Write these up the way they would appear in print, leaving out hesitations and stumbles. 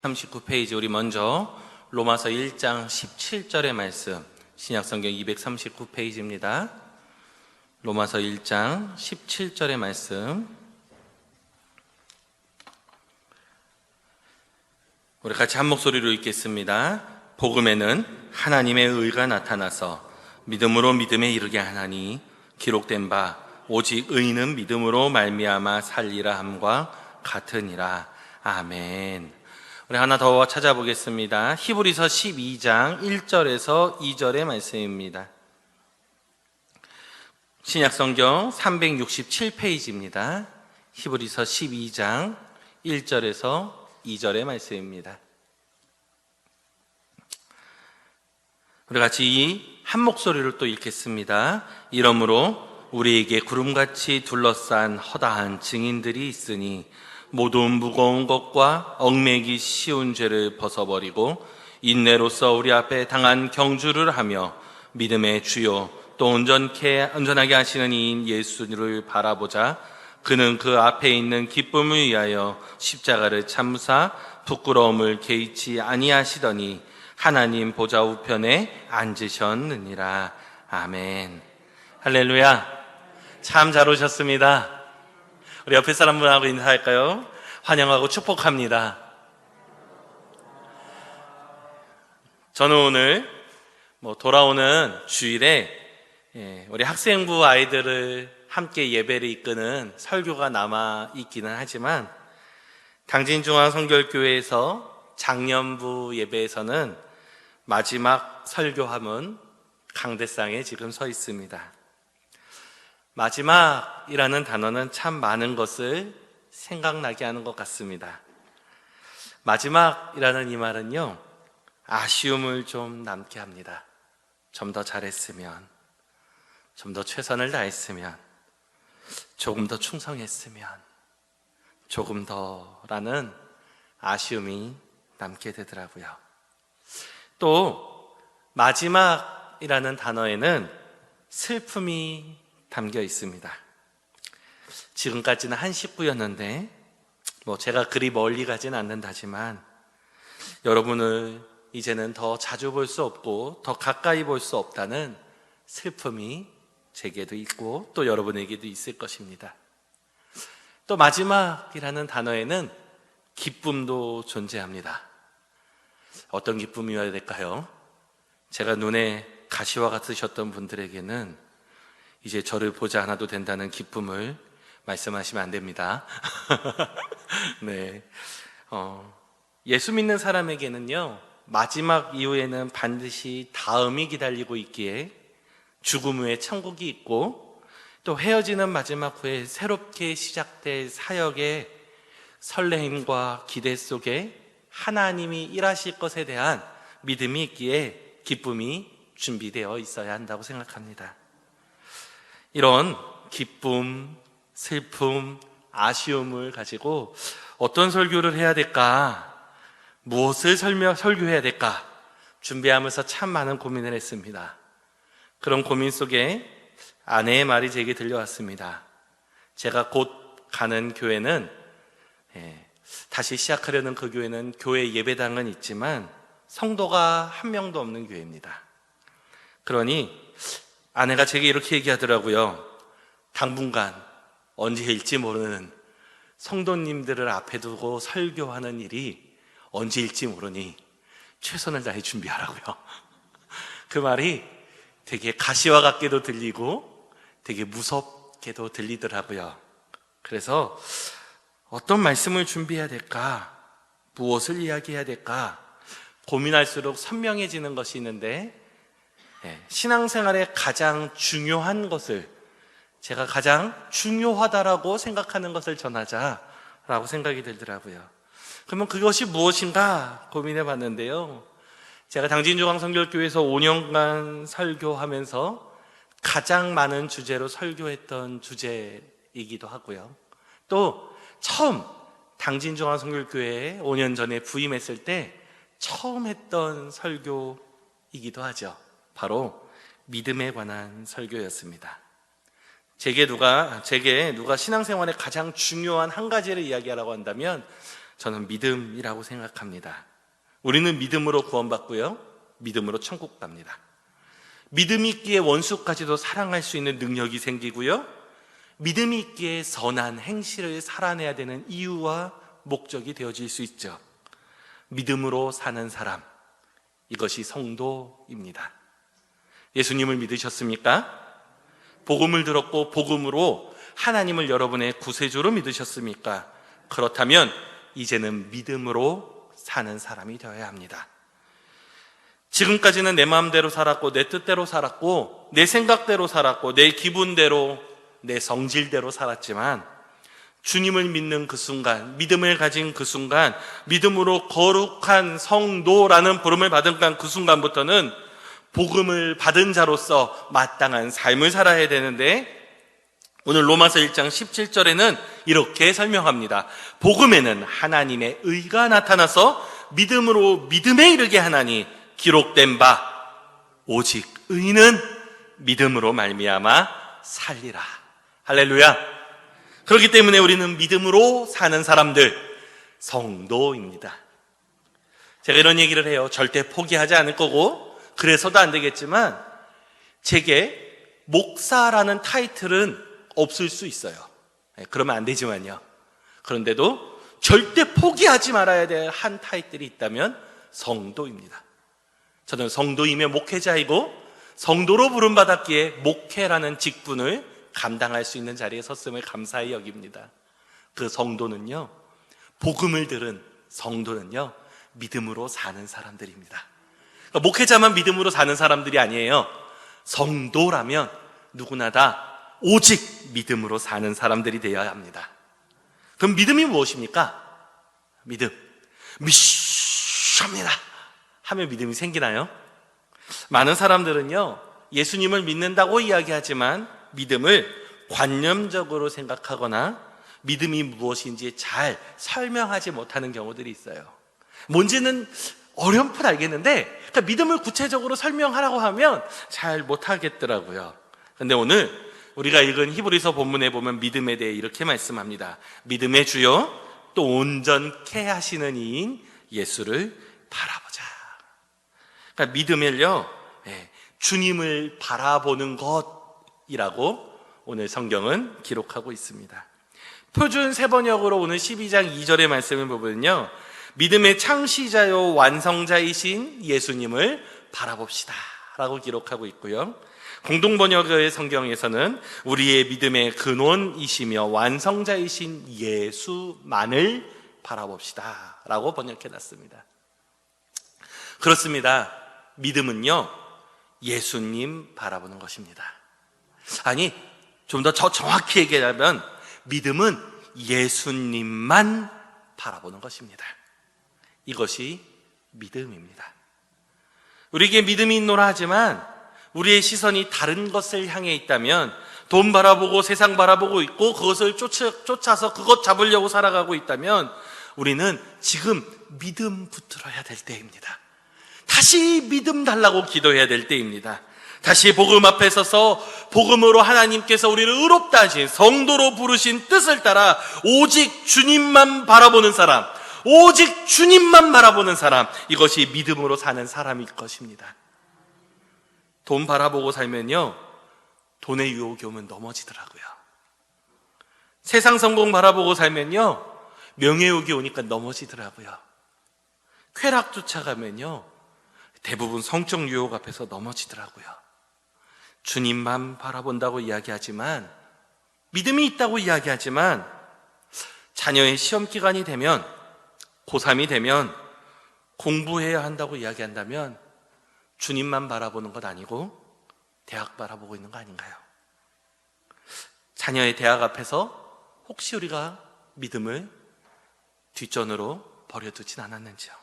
39페이지 우리 먼저 로마서 1장 17절의 말씀, 신약성경 239페이지입니다. 로마서 1장 17절의 말씀 우리 같이 한 목소리로 읽겠습니다. 복음에는 하나님의 의가 나타나서 믿음으로 믿음에 이르게 하나니 기록된 바 오직 의인은 믿음으로 말미암아 살리라 함과 같으니라. 아멘. 우리 하나 더 찾아보겠습니다. 히브리서 12장 1절에서 2절의 말씀입니다. 신약성경 367페이지입니다. 히브리서 12장 1절에서 2절의 말씀입니다. 우리 같이 한 목소리로 또 읽겠습니다. 이러므로 우리에게 구름같이 둘러싼 허다한 증인들이 있으니 모두 무거운 것과 얽매기 쉬운 죄를 벗어버리고 인내로서 우리 앞에 당한 경주를 하며 믿음의 주요 또 온전하게 하시는 이인 예수를 바라보자. 그는 그 앞에 있는 기쁨을 위하여 십자가를 참으사 부끄러움을 개의치 아니하시더니 하나님 보좌 우편에 앉으셨느니라. 아멘. 할렐루야. 참 잘 오셨습니다. 우리 옆에 사람분하고 인사할까요? 환영하고 축복합니다. 저는 오늘 돌아오는 주일에 우리 학생부 아이들을 함께 예배를 이끄는 설교가 남아 있기는 하지만 강진중앙성결교회에서 작년부 예배에서는 마지막 설교함은 강대상에 지금 서 있습니다. 마지막이라는 단어는 참 많은 것을 생각나게 하는 것 같습니다. 마지막이라는 이 말은요, 아쉬움을 좀 남게 합니다. 좀 더 잘했으면, 좀 더 최선을 다했으면, 조금 더 충성했으면, 조금 더라는 아쉬움이 남게 되더라고요. 또 마지막이라는 단어에는 슬픔이 담겨 있습니다. 지금까지는 한 식구였는데 제가 그리 멀리 가진 않는다지만 여러분을 이제는 더 자주 볼 수 없고 더 가까이 볼 수 없다는 슬픔이 제게도 있고 또 여러분에게도 있을 것입니다. 또 마지막이라는 단어에는 기쁨도 존재합니다. 어떤 기쁨이어야 될까요? 제가 눈에 가시와 같으셨던 분들에게는 이제 저를 보지 않아도 된다는 기쁨을 말씀하시면 안 됩니다. 네. 예수 믿는 사람에게는요, 마지막 이후에는 반드시 다음이 기다리고 있기에 죽음 후에 천국이 있고 또 헤어지는 마지막 후에 새롭게 시작될 사역의 설레임과 기대 속에 하나님이 일하실 것에 대한 믿음이 있기에 기쁨이 준비되어 있어야 한다고 생각합니다. 이런 기쁨, 슬픔, 아쉬움을 가지고 어떤 설교를 해야 될까, 무엇을 설교해야 될까 준비하면서 참 많은 고민을 했습니다. 그런 고민 속에 아내의 말이 제게 들려왔습니다. 제가 곧 가는 교회는 다시 시작하려는 그 교회는 교회 예배당은 있지만 성도가 한 명도 없는 교회입니다. 그러니 아내가 제게 이렇게 얘기하더라고요. 당분간 언제일지 모르는 성도님들을 앞에 두고 설교하는 일이 언제일지 모르니 최선을 다해 준비하라고요. 그 말이 되게 가시와 같게도 들리고 되게 무섭게도 들리더라고요. 그래서 어떤 말씀을 준비해야 될까? 무엇을 이야기해야 될까? 고민할수록 선명해지는 것이 있는데 신앙생활의 가장 중요한 것을, 제가 가장 중요하다라고 생각하는 것을 전하자라고 생각이 들더라고요. 그러면 그것이 무엇인가 고민해 봤는데요, 제가 당진중앙성결교회에서 5년간 설교하면서 가장 많은 주제로 설교했던 주제이기도 하고요, 또 처음 당진중앙성결교회에 5년 전에 부임했을 때 처음 했던 설교이기도 하죠. 바로 믿음에 관한 설교였습니다. 제게 누가 신앙생활의 가장 중요한 한 가지를 이야기하라고 한다면 저는 믿음이라고 생각합니다. 우리는 믿음으로 구원받고요, 믿음으로 천국 갑니다. 믿음이 있기에 원수까지도 사랑할 수 있는 능력이 생기고요, 믿음이 있기에 선한 행실을 살아내야 되는 이유와 목적이 되어질 수 있죠. 믿음으로 사는 사람, 이것이 성도입니다. 예수님을 믿으셨습니까? 복음을 들었고 복음으로 하나님을 여러분의 구세주로 믿으셨습니까? 그렇다면 이제는 믿음으로 사는 사람이 되어야 합니다. 지금까지는 내 마음대로 살았고 내 뜻대로 살았고 내 생각대로 살았고 내 기분대로 내 성질대로 살았지만 주님을 믿는 그 순간, 믿음을 가진 그 순간, 믿음으로 거룩한 성도라는 부름을 받은 그 순간부터는 복음을 받은 자로서 마땅한 삶을 살아야 되는데, 오늘 로마서 1장 17절에는 이렇게 설명합니다. 복음에는 하나님의 의가 나타나서 믿음으로 믿음에 이르게 하나니 기록된 바 오직 의는 믿음으로 말미암아 살리라. 할렐루야. 그렇기 때문에 우리는 믿음으로 사는 사람들, 성도입니다. 제가 이런 얘기를 해요. 절대 포기하지 않을 거고 그래서도 안 되겠지만 제게 목사라는 타이틀은 없을 수 있어요. 그러면 안 되지만요. 그런데도 절대 포기하지 말아야 될 한 타이틀이 있다면 성도입니다. 저는 성도이며 목회자이고 성도로 부름받았기에 목회라는 직분을 감당할 수 있는 자리에 섰음을 감사히 여깁니다. 그 성도는요, 복음을 들은 성도는요, 믿음으로 사는 사람들입니다. 그러니까 목회자만 믿음으로 사는 사람들이 아니에요. 성도라면 누구나 다 오직 믿음으로 사는 사람들이 되어야 합니다. 그럼 믿음이 무엇입니까? 믿음. 믿습니다 하면 믿음이 생기나요? 많은 사람들은요, 예수님을 믿는다고 이야기하지만 믿음을 관념적으로 생각하거나 믿음이 무엇인지 잘 설명하지 못하는 경우들이 있어요. 뭔지는 어렴풋 알겠는데 그러니까 믿음을 구체적으로 설명하라고 하면 잘 못하겠더라고요. 그런데 오늘 우리가 읽은 히브리서 본문에 보면 믿음에 대해 이렇게 말씀합니다. 믿음의 주요 또 온전케 하시는 이인 예수를 바라보자. 그러니까 믿음을요, 주님을 바라보는 것이라고 오늘 성경은 기록하고 있습니다. 표준 세번역으로 오늘 12장 2절의 말씀을 보면요, 믿음의 창시자요 완성자이신 예수님을 바라봅시다 라고 기록하고 있고요, 공동번역의 성경에서는 우리의 믿음의 근원이시며 완성자이신 예수만을 바라봅시다 라고 번역해놨습니다. 그렇습니다. 믿음은요, 예수님 바라보는 것입니다. 아니, 좀 더 정확히 얘기하면 믿음은 예수님만 바라보는 것입니다. 이것이 믿음입니다. 우리에게 믿음이 있노라 하지만 우리의 시선이 다른 것을 향해 있다면, 돈 바라보고 세상 바라보고 있고 그것을 쫓아서 그것 잡으려고 살아가고 있다면 우리는 지금 믿음 붙들어야 될 때입니다. 다시 믿음 달라고 기도해야 될 때입니다. 다시 복음 앞에 서서 복음으로 하나님께서 우리를 의롭다 하신 성도로 부르신 뜻을 따라 오직 주님만 바라보는 사람, 오직 주님만 바라보는 사람, 이것이 믿음으로 사는 사람일 것입니다. 돈 바라보고 살면요, 돈의 유혹이 오면 넘어지더라고요. 세상 성공 바라보고 살면요, 명예욕이 오니까 넘어지더라고요. 쾌락 쫓아가면요, 대부분 성적 유혹 앞에서 넘어지더라고요. 주님만 바라본다고 이야기하지만, 믿음이 있다고 이야기하지만, 자녀의 시험 기간이 되면, 고3이 되면 공부해야 한다고 이야기한다면 주님만 바라보는 것 아니고 대학 바라보고 있는 거 아닌가요? 자녀의 대학 앞에서 혹시 우리가 믿음을 뒷전으로 버려두진 않았는지요?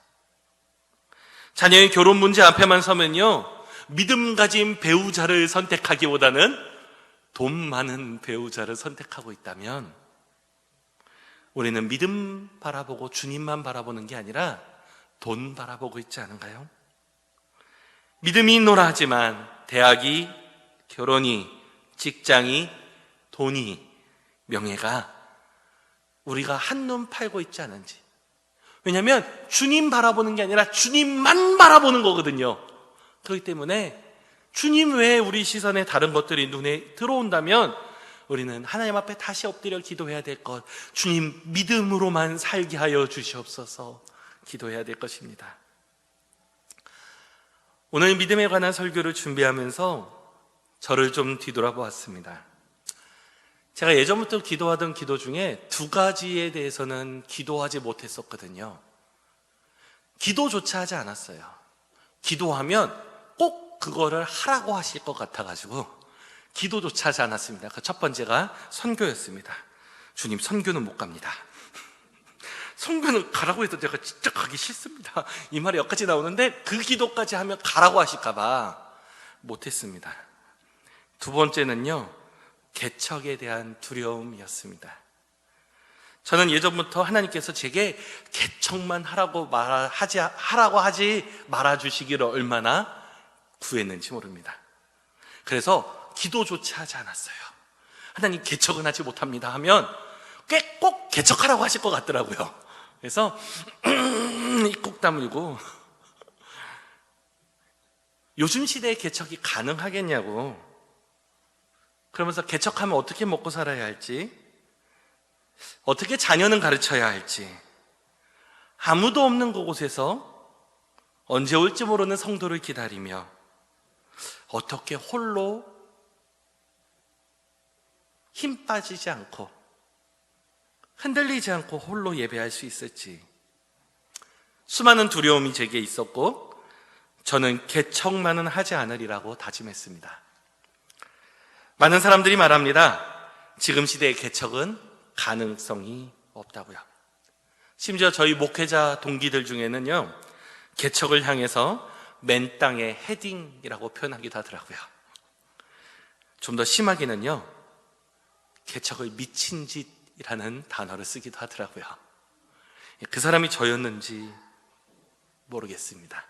자녀의 결혼 문제 앞에만 서면요, 믿음 가진 배우자를 선택하기보다는 돈 많은 배우자를 선택하고 있다면 우리는 믿음 바라보고 주님만 바라보는 게 아니라 돈 바라보고 있지 않은가요? 믿음이 있노라 하지만 대학이, 결혼이, 직장이, 돈이, 명예가 우리가 한눈 팔고 있지 않은지, 왜냐하면 주님 바라보는 게 아니라 주님만 바라보는 거거든요. 그렇기 때문에 주님 외에 우리 시선에 다른 것들이 눈에 들어온다면 우리는 하나님 앞에 다시 엎드려 기도해야 될 것, 주님 믿음으로만 살게 하여 주시옵소서 기도해야 될 것입니다. 오늘 믿음에 관한 설교를 준비하면서 저를 좀 뒤돌아보았습니다. 제가 예전부터 기도하던 기도 중에 두 가지에 대해서는 기도하지 못했었거든요. 기도조차 하지 않았어요. 기도하면 꼭 그거를 하라고 하실 것 같아가지고 기도조차 하지 않았습니다. 그 첫 번째가 선교였습니다. 주님, 선교는 못 갑니다. 선교는 가라고 해도 제가 진짜 가기 싫습니다. 이 말이 여기까지 나오는데 그 기도까지 하면 가라고 하실까봐 못했습니다. 두 번째는요, 개척에 대한 두려움이었습니다. 저는 예전부터 하나님께서 제게 개척만 하라고 하지 말아주시기를 얼마나 구했는지 모릅니다. 그래서 기도조차 하지 않았어요. 하나님, 개척은 하지 못합니다 하면 꽤 꼭 개척하라고 하실 것 같더라고요. 그래서 꼭 다물고, 요즘 시대에 개척이 가능하겠냐고, 그러면서 개척하면 어떻게 먹고 살아야 할지, 어떻게 자녀는 가르쳐야 할지, 아무도 없는 그곳에서 언제 올지 모르는 성도를 기다리며 어떻게 홀로 힘 빠지지 않고 흔들리지 않고 홀로 예배할 수 있을지, 수많은 두려움이 제게 있었고 저는 개척만은 하지 않으리라고 다짐했습니다. 많은 사람들이 말합니다. 지금 시대의 개척은 가능성이 없다고요. 심지어 저희 목회자 동기들 중에는요, 개척을 향해서 맨 땅에 헤딩이라고 표현하기도 하더라고요. 좀 더 심하게는요, 개척을 미친 짓이라는 단어를 쓰기도 하더라고요. 그 사람이 저였는지 모르겠습니다.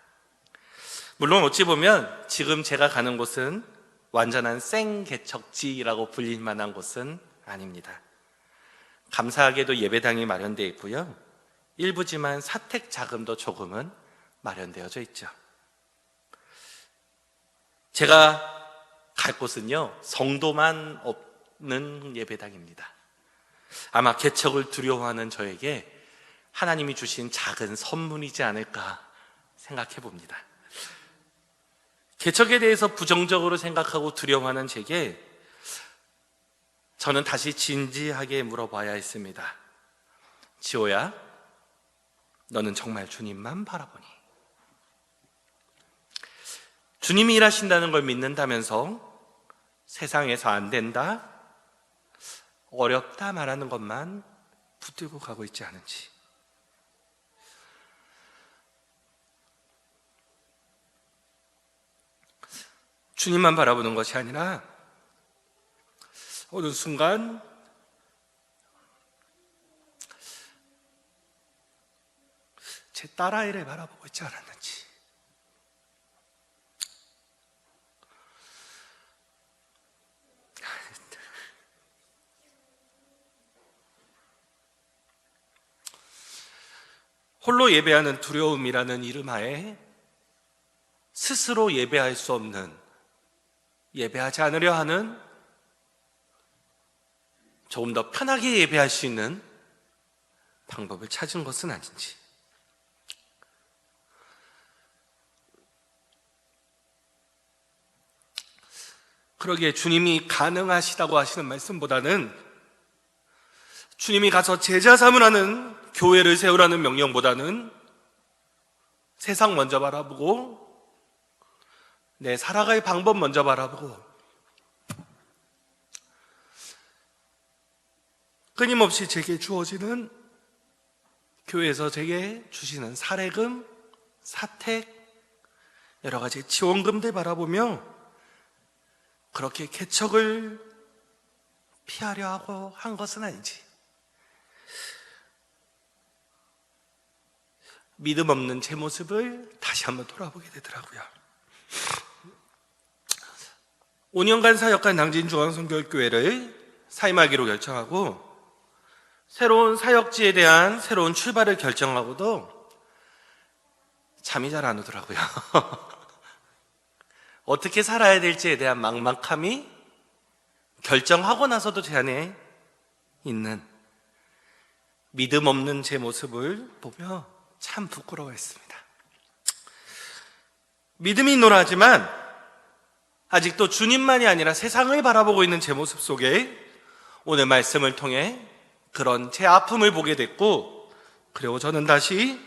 물론 어찌 보면 지금 제가 가는 곳은 완전한 생개척지라고 불릴 만한 곳은 아닙니다. 감사하게도 예배당이 마련되어 있고요, 일부지만 사택 자금도 조금은 마련되어져 있죠. 제가 갈 곳은요, 성도만 없는 예배당입니다. 아마 개척을 두려워하는 저에게 하나님이 주신 작은 선물이지 않을까 생각해 봅니다. 개척에 대해서 부정적으로 생각하고 두려워하는 제게 저는 다시 진지하게 물어봐야 했습니다. 지호야, 너는 정말 주님만 바라보니? 주님이 일하신다는 걸 믿는다면서 세상에서 안 된다, 어렵다 말하는 것만 붙들고 가고 있지 않은지. 주님만 바라보는 것이 아니라 어느 순간 제 딸아이를 바라보고 있지 않았는지. 홀로 예배하는 두려움이라는 이름 하에 스스로 예배할 수 없는, 예배하지 않으려 하는, 조금 더 편하게 예배할 수 있는 방법을 찾은 것은 아닌지. 그러기에 주님이 가능하시다고 하시는 말씀보다는, 주님이 가서 제자 삼으라는, 교회를 세우라는 명령보다는 세상 먼저 바라보고 내 살아갈 방법 먼저 바라보고 끊임없이 제게 주어지는, 교회에서 제게 주시는 사례금, 사택, 여러 가지 지원금들 바라보며 그렇게 개척을 피하려 하고 한 것은 아닌지, 믿음 없는 제 모습을 다시 한번 돌아보게 되더라고요. 5년간 사역한 낭진중앙성결교회를 사임하기로 결정하고 새로운 사역지에 대한 새로운 출발을 결정하고도 잠이 잘 안 오더라고요. 어떻게 살아야 될지에 대한 막막함이 결정하고 나서도 제 안에 있는 믿음 없는 제 모습을 보며 참 부끄러워했습니다. 믿음이 있노라 하지만 아직도 주님만이 아니라 세상을 바라보고 있는 제 모습 속에 오늘 말씀을 통해 그런 제 아픔을 보게 됐고, 그리고 저는 다시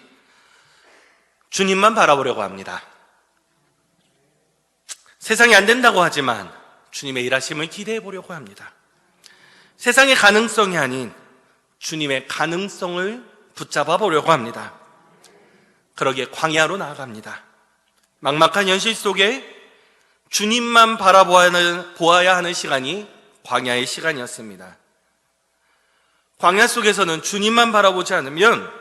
주님만 바라보려고 합니다. 세상이 안 된다고 하지만 주님의 일하심을 기대해 보려고 합니다. 세상의 가능성이 아닌 주님의 가능성을 붙잡아 보려고 합니다. 그러기에 광야로 나아갑니다. 막막한 현실 속에 주님만 바라보아야 하는 시간이 광야의 시간이었습니다. 광야 속에서는 주님만 바라보지 않으면,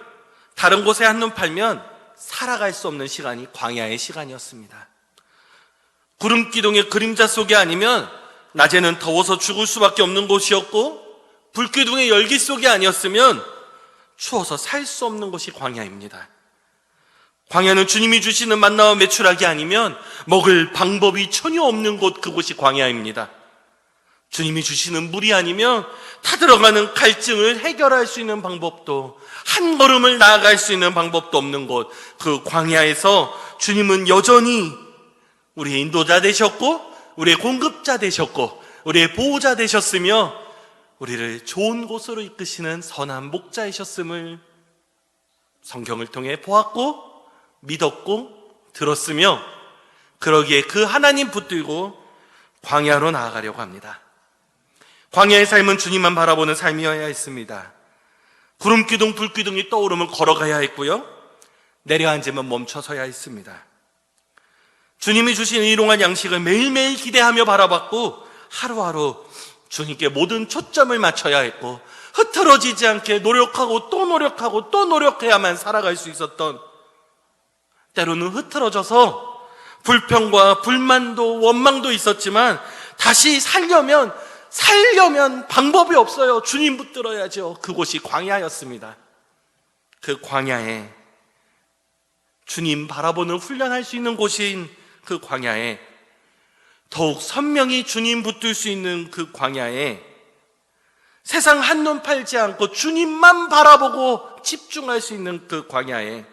다른 곳에 한눈 팔면 살아갈 수 없는 시간이 광야의 시간이었습니다. 구름 기둥의 그림자 속이 아니면 낮에는 더워서 죽을 수밖에 없는 곳이었고, 불기둥의 열기 속이 아니었으면 추워서 살 수 없는 곳이 광야입니다. 광야는 주님이 주시는 만나와 메추라기 아니면 먹을 방법이 전혀 없는 곳, 그곳이 광야입니다. 주님이 주시는 물이 아니면 타들어가는 갈증을 해결할 수 있는 방법도, 한 걸음을 나아갈 수 있는 방법도 없는 곳, 그 광야에서 주님은 여전히 우리의 인도자 되셨고, 우리의 공급자 되셨고, 우리의 보호자 되셨으며, 우리를 좋은 곳으로 이끄시는 선한 목자이셨음을 성경을 통해 보았고 믿었고 들었으며, 그러기에 그 하나님 붙들고 광야로 나아가려고 합니다. 광야의 삶은 주님만 바라보는 삶이어야 했습니다. 구름기둥, 불기둥이 떠오르면 걸어가야 했고요, 내려앉으면 멈춰서야 했습니다. 주님이 주신 일용할 양식을 매일매일 기대하며 바라봤고, 하루하루 주님께 모든 초점을 맞춰야 했고, 흐트러지지 않게 노력하고 또 노력하고 또 노력해야만 살아갈 수 있었던, 때로는 흐트러져서 불평과 불만도 원망도 있었지만 다시 살려면 방법이 없어요. 주님 붙들어야죠. 그곳이 광야였습니다. 그 광야에, 주님 바라보는 훈련할 수 있는 곳인 그 광야에, 더욱 선명히 주님 붙들 수 있는 그 광야에, 세상 한눈 팔지 않고 주님만 바라보고 집중할 수 있는 그 광야에,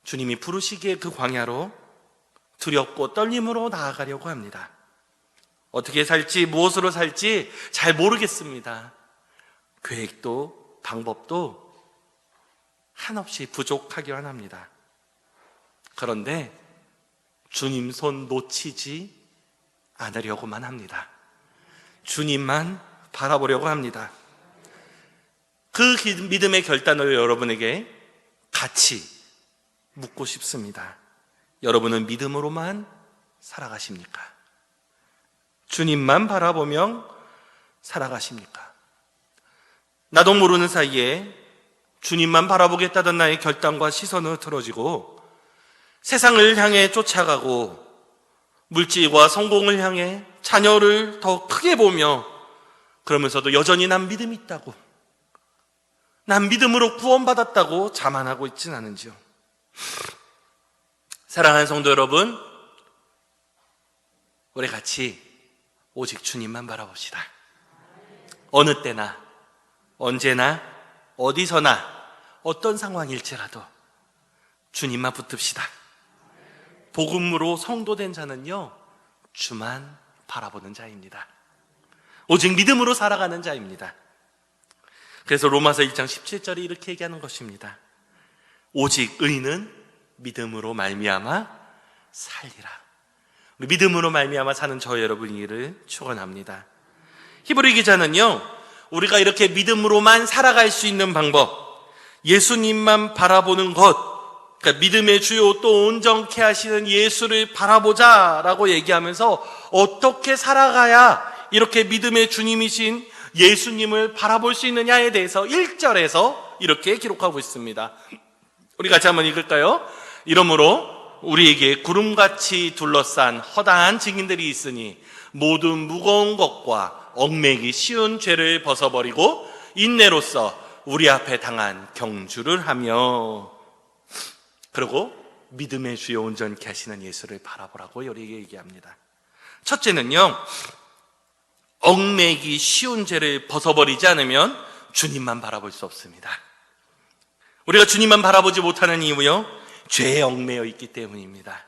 주님이 부르시기에 그 광야로 두렵고 떨림으로 나아가려고 합니다. 어떻게 살지, 무엇으로 살지 잘 모르겠습니다. 계획도 방법도 한없이 부족하기만 합니다. 그런데 주님 손 놓치지 않으려고만 합니다. 주님만 바라보려고 합니다. 그 믿음의 결단을 여러분에게 같이 묻고 싶습니다. 여러분은 믿음으로만 살아가십니까? 주님만 바라보며 살아가십니까? 나도 모르는 사이에 주님만 바라보겠다던 나의 결단과 시선은 흐트러지고 세상을 향해 쫓아가고 물질과 성공을 향해 자녀를 더 크게 보며, 그러면서도 여전히 난 믿음이 있다고, 난 믿음으로 구원받았다고 자만하고 있진 않은지요. 사랑하는 성도 여러분, 우리 같이 오직 주님만 바라봅시다. 어느 때나 언제나 어디서나 어떤 상황일지라도 주님만 붙듭시다. 복음으로 성도된 자는요, 주만 바라보는 자입니다. 오직 믿음으로 살아가는 자입니다. 그래서 로마서 1장 17절이 이렇게 얘기하는 것입니다. 오직 의는 믿음으로 말미암아 살리라. 우리 믿음으로 말미암아 사는 저 여러분이기를 축원합니다. 히브리 기자는요, 우리가 이렇게 믿음으로만 살아갈 수 있는 방법, 예수님만 바라보는 것, 그러니까 믿음의 주요 또 온전케 하시는 예수를 바라보자라고 얘기하면서 어떻게 살아가야 이렇게 믿음의 주님이신 예수님을 바라볼 수 있느냐에 대해서 1절에서 이렇게 기록하고 있습니다. 우리 같이 한번 읽을까요? 이러므로 우리에게 구름같이 둘러싼 허다한 증인들이 있으니 모든 무거운 것과 얽매기 쉬운 죄를 벗어버리고 인내로써 우리 앞에 당한 경주를 하며, 그리고 믿음의 주요 온전케 하시는 예수를 바라보라고 우리에게 얘기합니다. 첫째는요, 얽매이기 쉬운 죄를 벗어버리지 않으면 주님만 바라볼 수 없습니다. 우리가 주님만 바라보지 못하는 이유요, 죄에 얽매여 있기 때문입니다.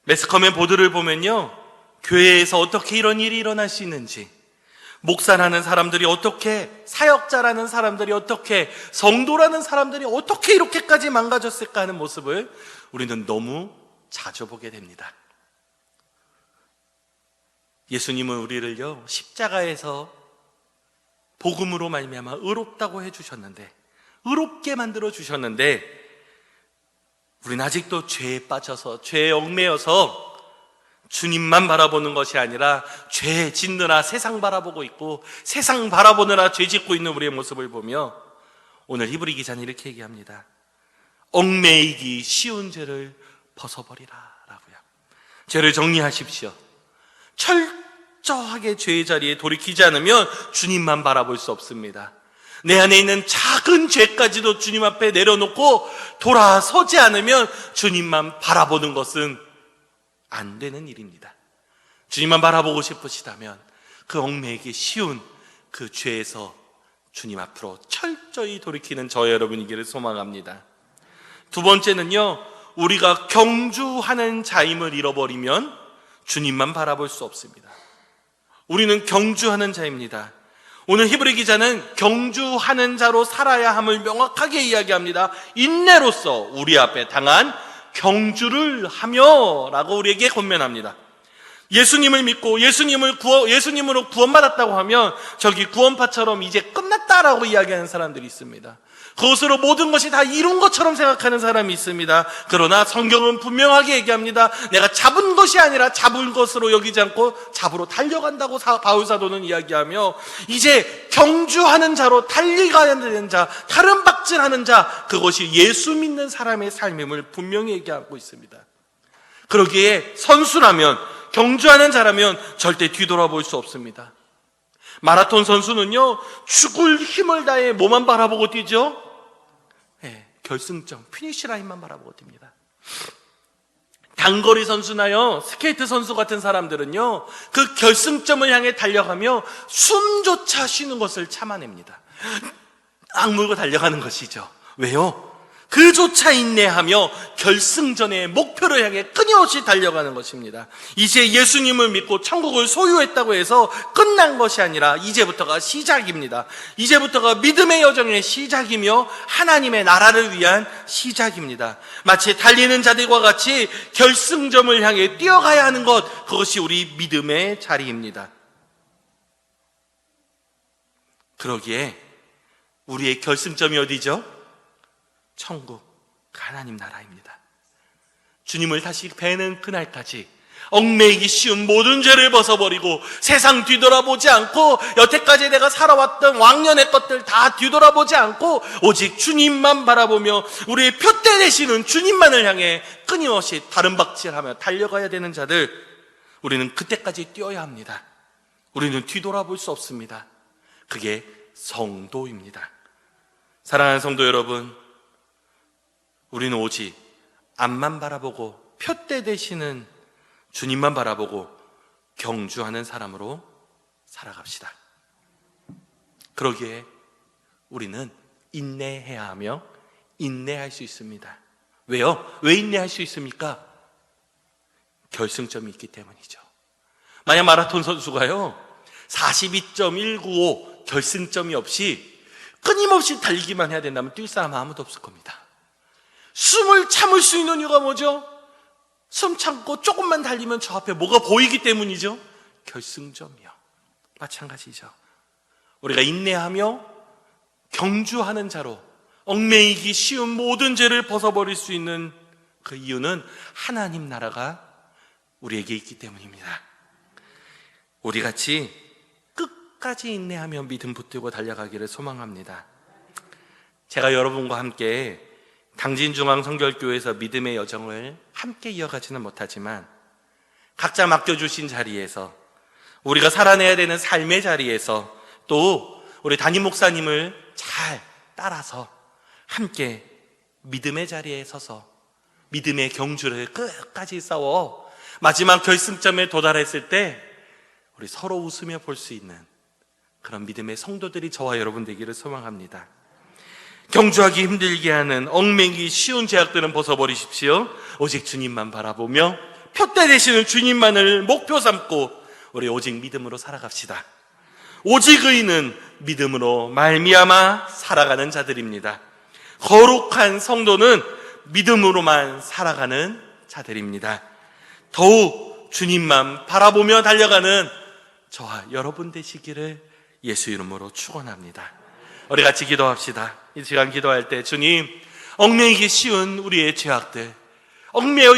매스컴의 보도를 보면요, 교회에서 어떻게 이런 일이 일어날 수 있는지, 목사라는 사람들이 어떻게, 사역자라는 사람들이 어떻게, 성도라는 사람들이 어떻게 이렇게까지 망가졌을까 하는 모습을 우리는 너무 자주 보게 됩니다. 예수님은 우리를요, 십자가에서 복음으로 말미암아 의롭다고 해주셨는데, 의롭게 만들어 주셨는데, 우리는 아직도 죄에 빠져서, 죄에 얽매여서 주님만 바라보는 것이 아니라 죄 짓느라 세상 바라보고 있고, 세상 바라보느라 죄 짓고 있는 우리의 모습을 보며 오늘 히브리 기자는 이렇게 얘기합니다. 얽매이기 쉬운 죄를 벗어버리라 라고요. 죄를 정리하십시오. 철저하게 죄의 자리에 돌이키지 않으면 주님만 바라볼 수 없습니다. 내 안에 있는 작은 죄까지도 주님 앞에 내려놓고 돌아서지 않으면 주님만 바라보는 것은 안 되는 일입니다. 주님만 바라보고 싶으시다면 그 얽매이기 쉬운 그 죄에서 주님 앞으로 철저히 돌이키는 저와 여러분이기를 소망합니다. 두 번째는요, 우리가 경주하는 자임을 잃어버리면 주님만 바라볼 수 없습니다. 우리는 경주하는 자입니다. 오늘 히브리 기자는 경주하는 자로 살아야 함을 명확하게 이야기합니다. 인내로써 우리 앞에 당한 경주를 하며 라고 우리에게 권면합니다. 예수님을 믿고 예수님으로 구원받았다고 하면 저기 구원파처럼 이제 끝났다라고 이야기하는 사람들이 있습니다. 그것으로 모든 것이 다 이룬 것처럼 생각하는 사람이 있습니다. 그러나 성경은 분명하게 얘기합니다. 내가 잡은 것이 아니라 잡은 것으로 여기지 않고 잡으러 달려간다고 바울 사도는 이야기하며, 이제 경주하는 자로 달려가야 되는 자, 다른 박질하는 자, 그것이 예수 믿는 사람의 삶임을 분명히 얘기하고 있습니다. 그러기에 선수라면, 경주하는 자라면 절대 뒤돌아볼 수 없습니다. 마라톤 선수는요, 죽을 힘을 다해 뭐만 바라보고 뛰죠? 네, 결승점, 피니시 라인만 바라보고 뜁니다. 단거리 선수나요, 스케이트 선수 같은 사람들은요, 그 결승점을 향해 달려가며 숨조차 쉬는 것을 참아냅니다. 악물고 달려가는 것이죠. 왜요? 그조차 인내하며 결승전의 목표를 향해 끊임없이 달려가는 것입니다. 이제 예수님을 믿고 천국을 소유했다고 해서 끝난 것이 아니라 이제부터가 시작입니다. 이제부터가 믿음의 여정의 시작이며 하나님의 나라를 위한 시작입니다. 마치 달리는 자들과 같이 결승점을 향해 뛰어가야 하는 것, 그것이 우리 믿음의 자리입니다. 그러기에 우리의 결승점이 어디죠? 천국, 하나님 나라입니다. 주님을 다시 뵈는 그날까지 얽매이기 쉬운 모든 죄를 벗어버리고 세상 뒤돌아보지 않고, 여태까지 내가 살아왔던 왕년의 것들 다 뒤돌아보지 않고 오직 주님만 바라보며 우리의 표대 되시는 주님만을 향해 끊임없이 다른 박질하며 달려가야 되는 자들, 우리는 그때까지 뛰어야 합니다. 우리는 뒤돌아볼 수 없습니다. 그게 성도입니다. 사랑하는 성도 여러분, 우리는 오직 앞만 바라보고 표대 되시는 주님만 바라보고 경주하는 사람으로 살아갑시다. 그러기에 우리는 인내해야 하며 인내할 수 있습니다. 왜요? 왜 인내할 수 있습니까? 결승점이 있기 때문이죠. 만약 마라톤 선수가요 42.195 결승점이 없이 끊임없이 달리기만 해야 된다면 뛸 사람 아무도 없을 겁니다. 숨을 참을 수 있는 이유가 뭐죠? 숨 참고 조금만 달리면 저 앞에 뭐가 보이기 때문이죠. 결승점이요. 마찬가지죠. 우리가 인내하며 경주하는 자로 얽매이기 쉬운 모든 죄를 벗어버릴 수 있는 그 이유는 하나님 나라가 우리에게 있기 때문입니다. 우리 같이 끝까지 인내하며 믿음 붙들고 달려가기를 소망합니다. 제가 여러분과 함께 당진중앙성결교회에서 믿음의 여정을 함께 이어가지는 못하지만 각자 맡겨주신 자리에서, 우리가 살아내야 되는 삶의 자리에서, 또 우리 담임 목사님을 잘 따라서 함께 믿음의 자리에 서서 믿음의 경주를 끝까지 싸워 마지막 결승점에 도달했을 때 우리 서로 웃으며 볼 수 있는 그런 믿음의 성도들이 저와 여러분 되기를 소망합니다. 경주하기 힘들게 하는 얽매이기 쉬운 제약들은 벗어버리십시오. 오직 주님만 바라보며 표대 되시는 주님만을 목표 삼고 우리 오직 믿음으로 살아갑시다. 오직 의인은 믿음으로 말미암아 살아가는 자들입니다. 거룩한 성도는 믿음으로만 살아가는 자들입니다. 더욱 주님만 바라보며 달려가는 저와 여러분 되시기를 예수 이름으로 축원합니다. 우리 같이 기도합시다. 이 시간 기도할 때 주님, 얽매이기 쉬운 우리의 죄악들, 얽매여